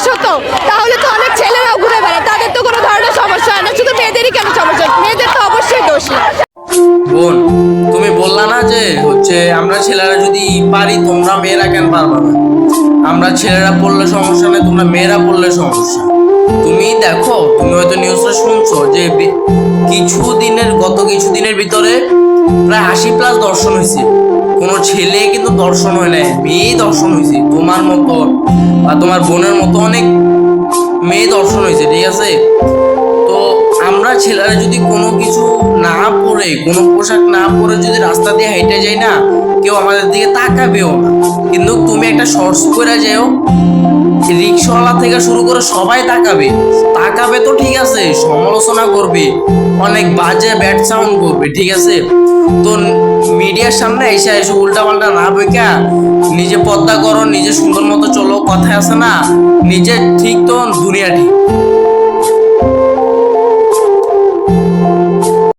পুরুষ হতো তাহলে তো অনেক ছেলেরাও ঘুরে বেড়ায়, তাদের তো কোনো ধরনের সমস্যা হয় না, শুধু মেয়েদেরই কেন সমস্যা? মেয়েদের তো অবশ্যই দোষী। বোন, তুমি বললা না যে আমরা ছেলেরা যদি পারি তোমরা মেয়েরা কেন পারবা না? আমরা ছেলেরা পড়লে সমস্যা নেই, তোমরা মেয়েরা পড়লে সমস্যা। তুমি দেখো, তুমি হয়তো নিউজটা শুনছো যে গত কিছুদিনের ভিতরে প্রায় 80+ দর্শন হয়েছে। কোনো ছেলে কিন্তু দর্শন হয় নাই, মেয়েই দর্শন হয়েছে। তোমার মতো বা তোমার বোনের মতো অনেক মেয়ে দর্শন হয়েছে, ঠিক আছে? তো আমরা ছেলেরা যদি কোনো কিছু না পরে, কোনো পোশাক না পরে যদি রাস্তা দিয়ে হেঁটে যাই না, কেউ আমাদের দিকে তাকাবেও না। কিন্তু তুমি একটা শর্টস করে যাও, রিক্সাওয়ালা থেকে শুরু করে সবাই তাকাবে। তাকাবে তো ঠিক আছে, সমালোচনা করবে, অনেক বাজে ব্যাড সাউন্ড করবে, ঠিক আছে? তো মিডিয়ার সামনে এসে এসে উল্টাপাল্টা না বইকা নিজে পর্দা করো, নিজে সুন্দর মতো চলো, কথায় আছে না, নিজে ঠিক তো দুনিয়া ঠিক।